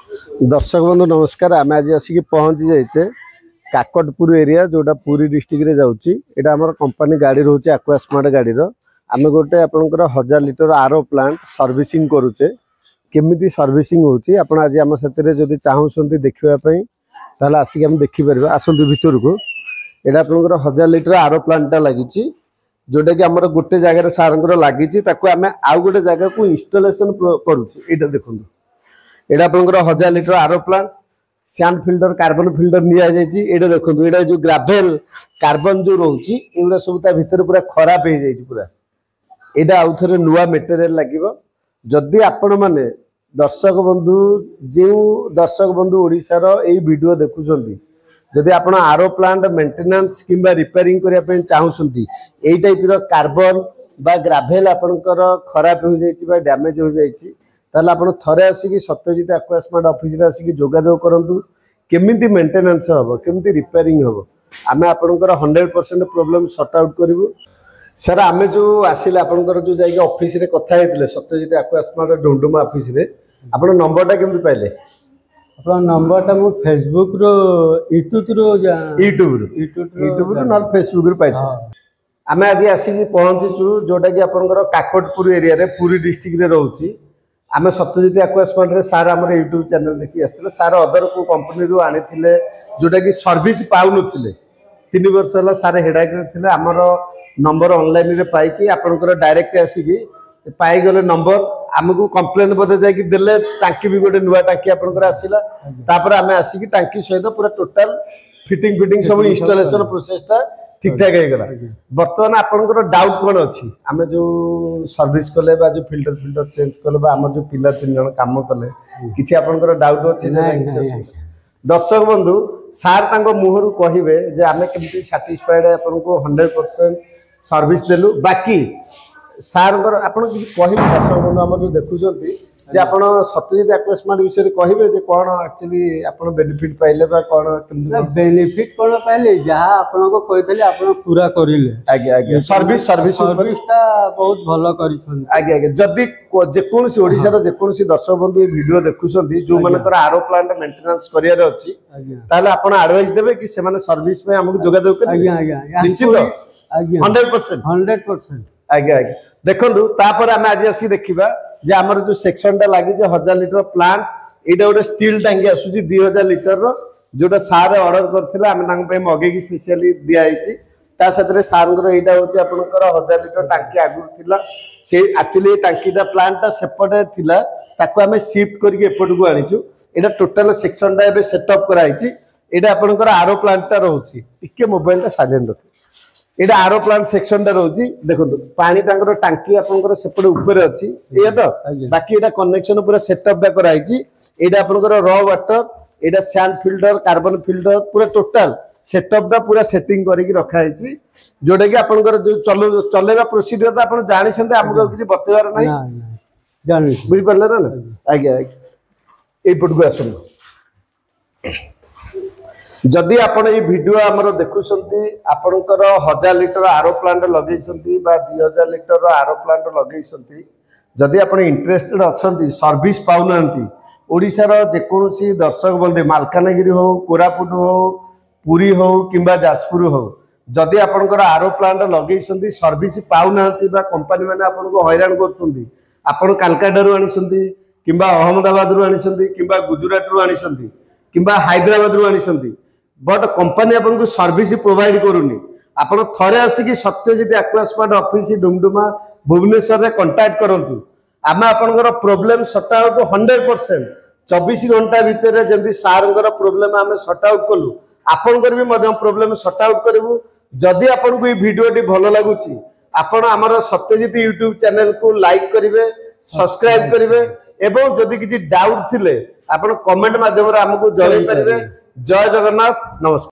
दर्शक बंधु नमस्कार। आम आज आसिक पहुँची जाइए काकटपुर एरिया जोटा पुरी डिस्ट्रिक्ट रे जाउची। एटा हमर कंपनी गाड़ी रोचे एक्वा स्मार्ट गाड़ी रो। आमे गोटे आपनकर 1000 लीटर आरओ प्लांट सर्विसिंग करूचे। केमिति सर्विसिंग होची आपण आज हम सतरे जदी चाहउछंती देखिबा पई ताला आसिक हम देखि परबा। आसंतु भीतर को एटा आपनकर 1000 लीटर आरओ प्लांट लागिची जोटा कि हमर गोटे जगह रे सारंकर लागिची ताको आमे आ गोटे जगह को इंस्टॉलेशन करूची। एटा देखंतु एटा आपनकर 1000 litre RO plant sand filter carbon filter निया जायछि। एटा देखंतु एटा जो ग्रावेल कार्बन जो रहउची एउडा सब ता भीतर पूरा खराब हे जायछि पूरा। एटा आउथरे नुवा मटेरियल लागिवो। जदि आपण माने दर्शक बंधु ओडिसा रो एई वीडियो देखुछंती जदि आपण आरओ प्लांट मेंटेनेंस किंबा रिपेयरिंग करिया पे चाहउछंती एई टाइप रो कार्बन बा ग्रावेल आपनकर खराब हो जायछि बा डैमेज हो जायछि ताला आपण थरे आसी सत्यजित एक्वा स्मार्ट ऑफिस रे आसी जोगाजोग करंतु केमिति मेंटेनेंस हबो केमिति रिपेयरिंग हबो। आमे आपनकर 100% प्रॉब्लम सॉर्ट आउट करिवो। सर आमे जो आसिले आपनकर जो जाई ऑफिस रे कथा हेतिले Satyajit Aqua Smart Dumduma office रे आपण नंबरटा केमिति पाइले? आपण नंबरटा मो फेसबुक रो यूट्यूब रो नल फेसबुक रो पाइले। आमे आज आसी पहुंचीचु जोटा कि आपनकर काकटपुर एरिया रे पुरी डिस्ट्रिक्ट रे रहउची। आम सत्यजित एक्वा स्मार्ट रे सार आम यूट्यूब चैनल देखी आसते सार अदर को कंपनी रू आनी जोटा कि सर्विस पाउन 3 वर्ष है सार हेडाक आमर नंबर ऑनलाइन रे पाई आपनकर डायरेक्ट आसिकी पाईगले नंबर आमको कंप्लेन बोधे जाकि देले टांकी भी गोटे नुआ टांकी आपनकर आसिला तापर आमे आसिकी टांकी सहित पूरा टोटल फिटिंग सब इंस्टॉलेशन प्रोसेस ता ठीक ठाक हे गला। वर्तमान आपनकर डाउट कोन अछि? आमे जो सर्विस कले बा जो फिल्टर चेंज कले बा हमर जो पिला 3 जण काम कले किछि आपनकर डाउट अछि जे दर्शक बंधु सार तांको मुहरु कहिबे जे आमे केमति सैटिस्फाइड आपनको 100% सर्विस देलु। बाकी सार आपण किछि कहिबे दर्शक बंधु हमर जो देखुछंती जे आपण सत्यजित एक्वा स्मार्ट विषय रे कहिबे जे कोन एक्चुअली आपण बेनिफिट पाइले बा कोन केमति बेनिफिट कोन पाइले जहा आपनको कहितले आपण पूरा करिले। आगे सर्विसटा बहुत भलो करिछन। आगे जदी जे कोनसी ओडिसा रो जे कोनसी दर्शक बंधु ए वीडियो देखुछंती जो मानकर आरओ प्लांट मेंटेनेंस करिया रे अछि ताले आपण एडवाइस देबे कि से माने सर्विस में हमको जोगाजोग करिवे। निश्चित 100% आगे देखंतु तापर हम आज आसी देखिबा जे हमर जो सेक्शन टा लागि जे 1000 लीटर प्लांट एटा गोटे स्टील टांकी आसुची 2000 लीटर रो जोटा सार ऑर्डर करथिला हम तांग पे मगे की स्पेशली दिया आइची। ता सतरे सारंगर एटा होची आपनकर 1000 लीटर टांकी आगु थिला से एक्चुअली टांकीटा प्लांट टा सेपटे थिला ताको हमें शिफ्ट करके एपट को आनिचु। एटा टोटल सेक्शन टा एबे सेटअप कराइची। एटा आपनकर आरओ प्लांट टा रहउची टिके मोबाइल टा साइलेंट रख। एटा आरओ प्लांट सेक्शन टा रहउची देखंतु पानी तांकर टांकी आपनकर सेपटे ऊपर अछि एया तो बाकी एटा कनेक्शन पूरा सेटअप टा कराइची। एटा आपनकर रॉ वाटर एटा सैंड फिल्टर कार्बन फिल्टर पूरा टोटल सेटअप टा पूरा सेटिंग करके रखा है जोटा कि आपनकर जो चलेगा प्रोसीजर तो आपण जानि संते हमको किछि बतेबार नै जानि बुझि परले ना आगे ए पट को आसन। जदि आपण ए वीडियो हमरो देखुसंती आपनकर 1000 लीटर आरओ प्लांट लगेइसंती बा 2000 लीटर आरओ प्लांट लगेइसंती जदि आपण इंटरेस्टेड अछंती सर्विस पाउनांती ओडिसा रो जे कोनोसी दर्शक बंधु मालकानगिरी हो कोरापुट हो पुरी हो किंबा जाजपुर हो जदि आपनकर आरओ प्लांट लगेइसंती सर्विस पाउनांती बा कंपनी माने आपनको हैरान करसंती आपण कलकत्ता रो आनिसंती किंबा अहमदाबाद रो आनिसंती किंबा गुजरात रो आनिसंती किंबा हैदराबाद रो आनिसंती बट कंपनी आपनको सर्विस प्रोवाइड करूनी। आपण थरे आसी Satyajit Aqua Smart office Dumduma Bhubaneswar रे कांटेक्ट करंतु आमे आपनकर प्रॉब्लम सॉर्ट आउट 100% 24 घंटा भीतर जंदी सारंगर प्रॉब्लम आमे सॉर्ट आउट कलु आपनकर भी मध्यम प्रॉब्लम सॉर्ट आउट करिवु। जदि आपनको ई वीडियो टी भलो लागुची आपण हमर सत्यजित यूट्यूब चैनल को लाइक करिवे सब्सक्राइब करिवे एवं जदि किछि डाउट थिले आपण कमेंट माध्यम रे हमको जणाई परिवे। जय जगन्नाथ नमस्कार।